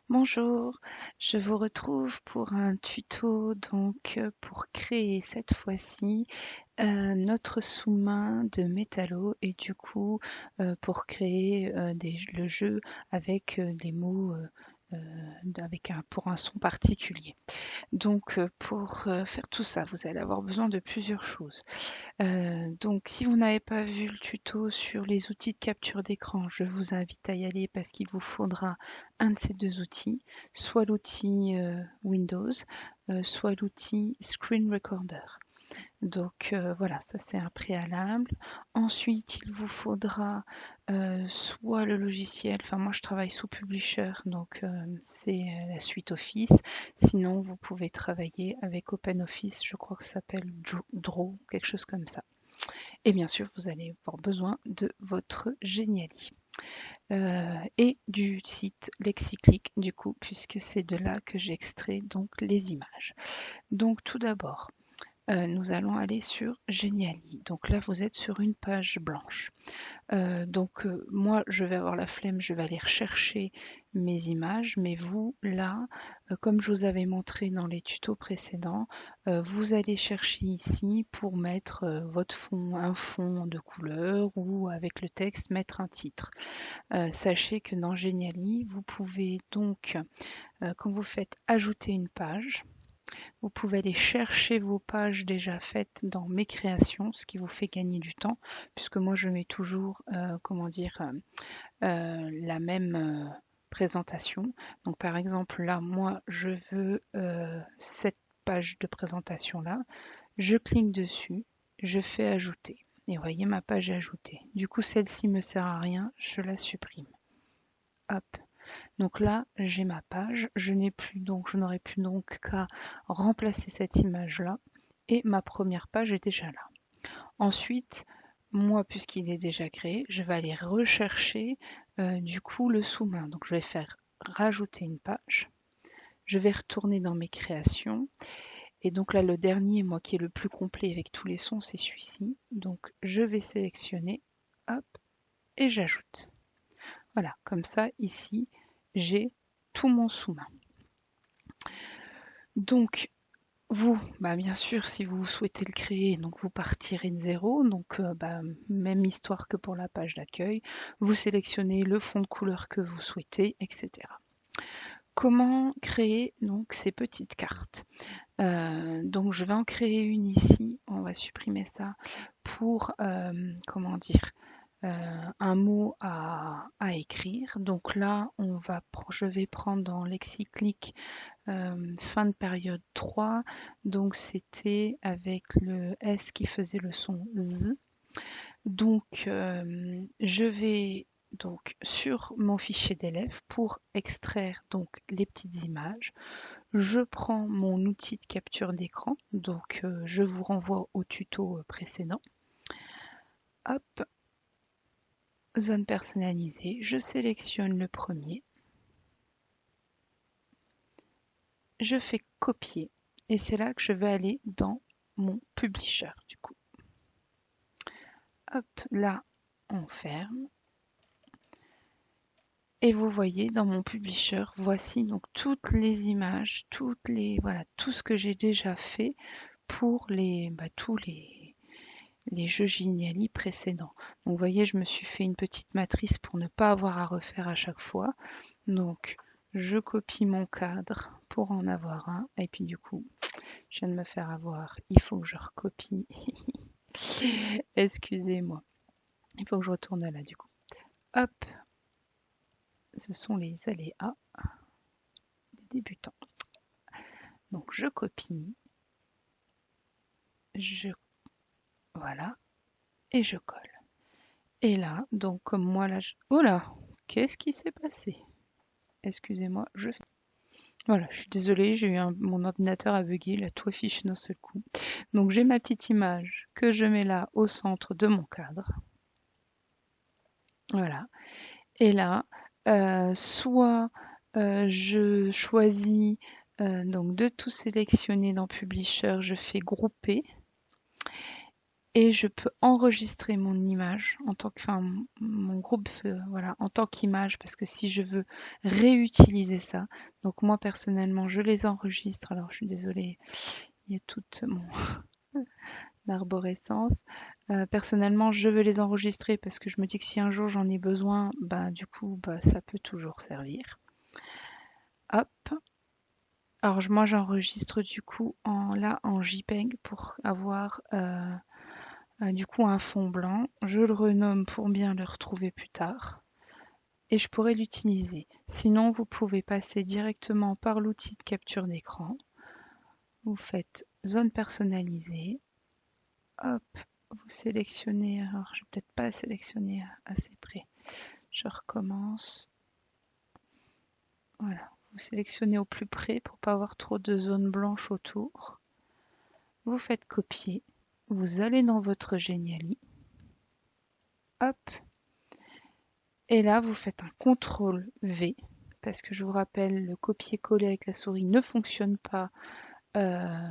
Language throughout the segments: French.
Bonjour, je vous retrouve pour un tuto pour créer cette fois-ci notre sous-main de métallo et du coup pour créer le jeu avec des mots pour un son particulier. Pour faire tout ça, vous allez avoir besoin de plusieurs choses. Donc si vous n'avez pas vu le tuto sur les outils de capture d'écran, je vous invite à y aller parce qu'il vous faudra un de ces deux outils, soit l'outil Windows, soit l'outil Screen Recorder. Voilà, ça c'est un préalable. Ensuite, il vous faudra soit le logiciel, enfin moi je travaille sous Publisher, c'est la suite Office. Sinon, vous pouvez travailler avec OpenOffice, je crois que ça s'appelle Draw, quelque chose comme ça. Et bien sûr, vous allez avoir besoin de votre Geniali. Et du site Lexiclick, du coup, puisque c'est de là que j'extrais donc les images. Donc tout d'abord, nous allons aller sur Geniali. Donc là, vous êtes sur une page blanche. Moi, je vais avoir la flemme, je vais aller rechercher mes images, mais vous, là, comme je vous avais montré dans les tutos précédents, vous allez chercher ici pour mettre votre fond, un fond de couleur ou avec le texte mettre un titre. Sachez que dans Geniali, vous pouvez donc, quand vous faites ajouter une page, vous pouvez aller chercher vos pages déjà faites dans mes créations, ce qui vous fait gagner du temps, puisque moi je mets toujours, la même présentation. Donc par exemple là, moi je veux cette page de présentation là, je clique dessus, je fais ajouter. Et vous voyez ma page est ajoutée. Du coup celle-ci me sert à rien, je la supprime. Hop, donc là, j'ai ma page, je n'aurai plus donc qu'à remplacer cette image-là et ma première page est déjà là. Ensuite, moi, puisqu'il est déjà créé, je vais aller rechercher du coup le sous-main. Donc je vais faire rajouter une page, je vais retourner dans mes créations et donc là le dernier, moi qui est le plus complet avec tous les sons, c'est celui-ci. Donc je vais sélectionner, hop, et j'ajoute. Voilà, comme ça ici, j'ai tout mon sous-main. Donc, vous, bien sûr, si vous souhaitez le créer, donc vous partirez de zéro. Même histoire que pour la page d'accueil. Vous sélectionnez le fond de couleur que vous souhaitez, etc. Comment créer donc ces petites cartes? Donc, je vais en créer une ici. On va supprimer ça pour, un mot à écrire. Donc là, je vais prendre dans Lexiclick fin de période 3. Donc c'était avec le S qui faisait le son Z. Je vais donc sur mon fichier d'élève pour extraire donc les petites images. Je prends mon outil de capture d'écran. Je vous renvoie au tuto précédent. Hop, zone personnalisée, je sélectionne le premier, je fais copier et c'est là que je vais aller dans mon publisher du coup. Hop, là on ferme et vous voyez dans mon publisher, voici donc toutes les images, voilà, tout ce que j'ai déjà fait pour tous les jeux Geniali précédents. Donc vous voyez, je me suis fait une petite matrice pour ne pas avoir à refaire à chaque fois. Donc je copie mon cadre pour en avoir un et puis du coup je viens de me faire avoir, il faut que je recopie. Excusez-moi, il faut que je retourne là du coup. Hop, ce sont les aléas des débutants. Donc je copie, voilà, et je colle. Et là, donc comme moi là, oh là, qu'est-ce qui s'est passé? Excusez-moi, voilà, je suis désolée, mon ordinateur a bugué, il a tout affiché d'un seul coup. Donc j'ai ma petite image que je mets là au centre de mon cadre. Voilà. Et là, soit je choisis donc de tout sélectionner dans Publisher, je fais grouper. et je peux enregistrer mon image en tant que, enfin, mon groupe, voilà, en tant qu'image, parce que si je veux réutiliser ça, donc moi personnellement, je les enregistre. Alors, je suis désolée, il y a toute mon arborescence. Personnellement, je veux les enregistrer parce que je me dis que si un jour j'en ai besoin, bah du coup, bah ça peut toujours servir. Hop. Alors moi j'enregistre du coup en JPEG pour avoir du coup un fond blanc. Je le renomme pour bien le retrouver plus tard et je pourrais l'utiliser. Sinon, vous pouvez passer directement par l'outil de capture d'écran. Vous faites zone personnalisée. Hop, vous sélectionnez. Alors, je vais peut-être pas sélectionner assez près. Je recommence. Voilà, vous sélectionnez au plus près pour pas avoir trop de zones blanches autour. Vous faites copier. Vous allez dans votre Geniali. Hop, et là, vous faites un CTRL V, parce que je vous rappelle, le copier-coller avec la souris ne fonctionne pas euh,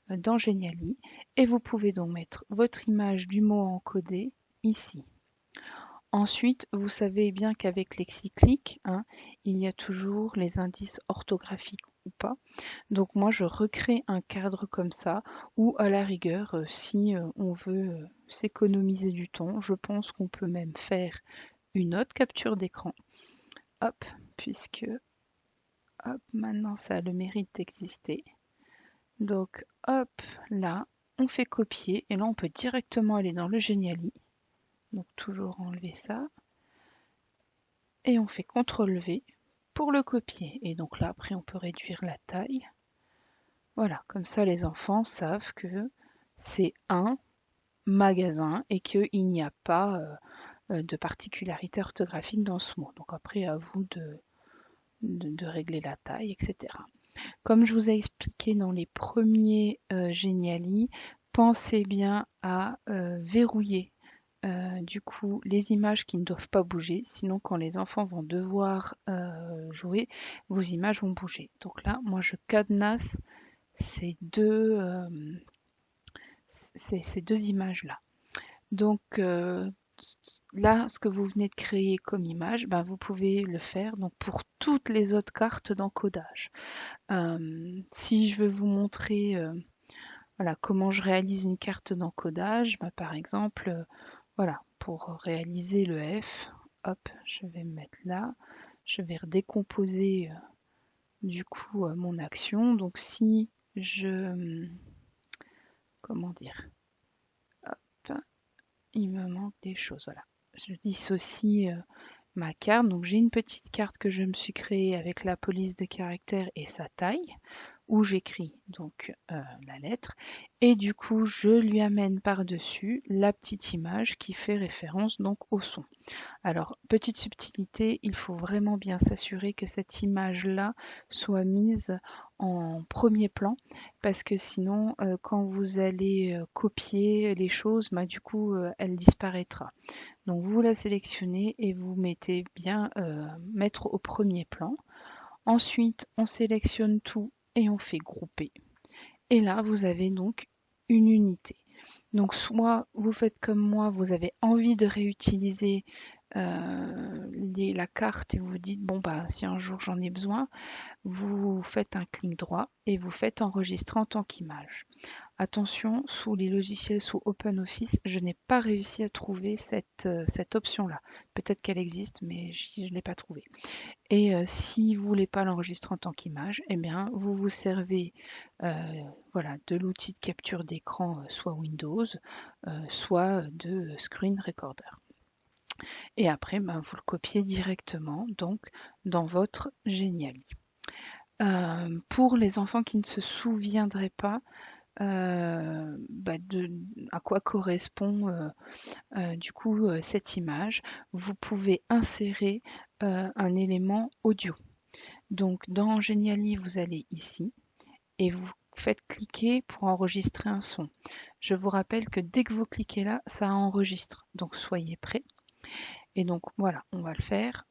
dans Geniali. Et vous pouvez donc mettre votre image du mot encodé ici. Ensuite, vous savez bien qu'avec Lexiclick, hein, il y a toujours les indices orthographiques ou pas. Donc moi, je recrée un cadre comme ça, ou à la rigueur, si on veut s'économiser du temps, je pense qu'on peut même faire une autre capture d'écran. Hop, puisque hop, maintenant ça a le mérite d'exister. Donc hop, là, on fait copier et là on peut directement aller dans le Geniali. Donc toujours enlever ça. Et on fait CTRL V pour le copier. Et donc là après on peut réduire la taille. Voilà, comme ça les enfants savent que c'est un magasin et qu'il n'y a pas de particularité orthographique dans ce mot. Donc après à vous de régler la taille, etc. Comme je vous ai expliqué dans les premiers Geniali, pensez bien à verrouiller du coup les images qui ne doivent pas bouger, sinon quand les enfants vont devoir jouer, vos images vont bouger. Donc là, moi je cadenasse ces deux, ces deux images-là. Donc là, ce que vous venez de créer comme image, ben, vous pouvez le faire donc, pour toutes les autres cartes d'encodage. Si je veux vous montrer voilà, comment je réalise une carte d'encodage, ben, par exemple, voilà, pour réaliser le F, hop, je vais me mettre là, je vais redécomposer du coup mon action. Donc si je, comment dire, hop, il me manque des choses, voilà. Je dissocie ma carte, donc j'ai une petite carte que je me suis créée avec la police de caractère et sa taille, où j'écris donc la lettre, et du coup je lui amène par-dessus la petite image qui fait référence donc au son. Alors, petite subtilité, il faut vraiment bien s'assurer que cette image-là soit mise en premier plan, parce que sinon, quand vous allez copier les choses, bah, du coup, elle disparaîtra. Donc, vous la sélectionnez et vous mettez bien mettre au premier plan. Ensuite, on sélectionne tout et on fait grouper. Et là, vous avez donc une unité. Donc, soit vous faites comme moi, vous avez envie de réutiliser la carte et vous dites bon bah si un jour j'en ai besoin, vous faites un clic droit et vous faites enregistrer en tant qu'image. Attention, sous les logiciels sous OpenOffice, je n'ai pas réussi à trouver cette option-là. Peut-être qu'elle existe, mais je ne l'ai pas trouvée. Et si vous ne voulez pas l'enregistrer en tant qu'image, eh bien vous vous servez voilà, de l'outil de capture d'écran, soit Windows, soit de Screen Recorder. Et après, ben, vous le copiez directement donc dans votre Geniali. Pour les enfants qui ne se souviendraient pas à quoi correspond du coup cette image, vous pouvez insérer un élément audio. Donc dans Geniali, vous allez ici et vous faites cliquer pour enregistrer un son. Je vous rappelle que dès que vous cliquez là, ça enregistre. Donc soyez prêts. Et donc voilà, on va le faire.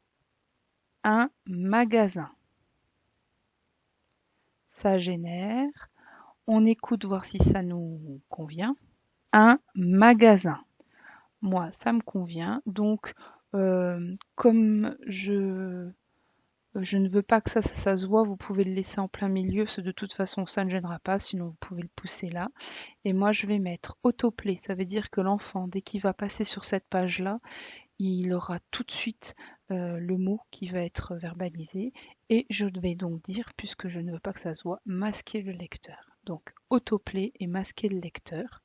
Un magasin. Ça génère. On écoute voir si ça nous convient. un magasin. Moi, ça me convient. Donc, comme je ne veux pas que ça se voit, vous pouvez le laisser en plein milieu, parce que de toute façon, ça ne gênera pas, sinon vous pouvez le pousser là. Et moi, je vais mettre autoplay. Ça veut dire que l'enfant, dès qu'il va passer sur cette page-là, il aura tout de suite le mot qui va être verbalisé. Et je vais donc dire, puisque je ne veux pas que ça se voit, masquer le lecteur. Donc, autoplay et masquer le lecteur.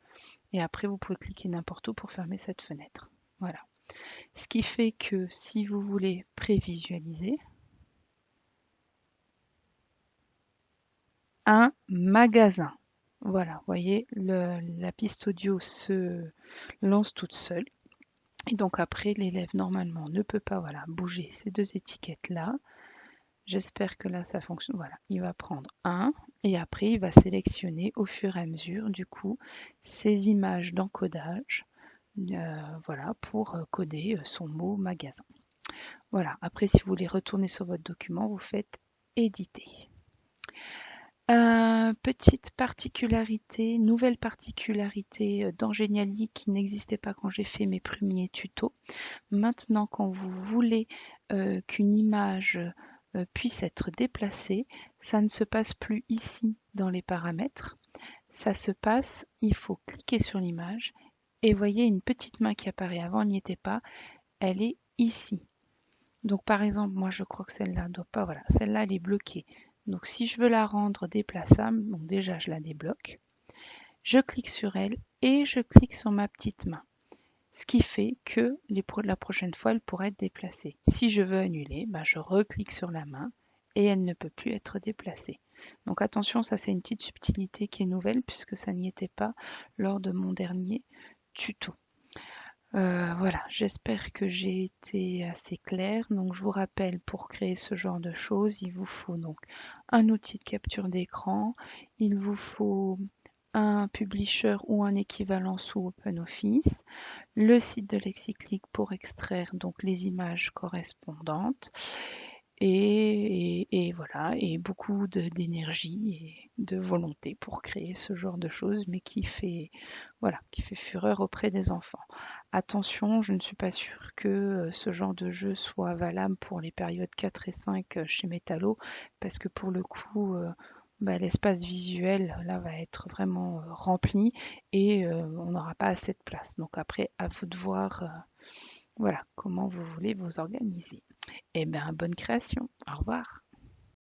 Et après, vous pouvez cliquer n'importe où pour fermer cette fenêtre. Voilà. Ce qui fait que si vous voulez prévisualiser, un magasin. Voilà, vous voyez, la piste audio se lance toute seule. Et donc après, l'élève normalement ne peut pas voilà, bouger ces deux étiquettes-là. J'espère que là, ça fonctionne. Voilà, il va prendre un et après, il va sélectionner au fur et à mesure, du coup, ces images d'encodage voilà, pour coder son mot magasin. Voilà, après, si vous voulez retourner sur votre document, vous faites éditer. Petite particularité, nouvelle particularité dans Geniali qui n'existait pas quand j'ai fait mes premiers tutos. Maintenant, quand vous voulez qu'une image puisse être déplacée, ça ne se passe plus ici dans les paramètres. Ça se passe, il faut cliquer sur l'image et voyez une petite main qui apparaît. Avant, elle n'y était pas. Elle est ici. Donc par exemple, moi je crois que celle-là ne doit pas, voilà, celle-là elle est bloquée. Donc si je veux la rendre déplaçable, donc déjà je la débloque, je clique sur elle et je clique sur ma petite main. Ce qui fait que la prochaine fois elle pourra être déplacée. Si je veux annuler, je reclique sur la main et elle ne peut plus être déplacée. Donc attention, ça c'est une petite subtilité qui est nouvelle puisque ça n'y était pas lors de mon dernier tuto. Voilà, j'espère que j'ai été assez claire. Donc je vous rappelle, pour créer ce genre de choses, il vous faut donc un outil de capture d'écran, il vous faut un publisher ou un équivalent sous OpenOffice, le site de Lexiclick pour extraire donc les images correspondantes et voilà, et beaucoup d'énergie et de volonté pour créer ce genre de choses, mais qui fait, voilà, qui fait fureur auprès des enfants. Attention, je ne suis pas sûre que ce genre de jeu soit valable pour les périodes 4 et 5 chez Metallo, parce que pour le coup, l'espace visuel là va être vraiment rempli et on n'aura pas assez de place. Donc après, à vous de voir voilà, comment vous voulez vous organiser. Eh bien, bonne création. Au revoir.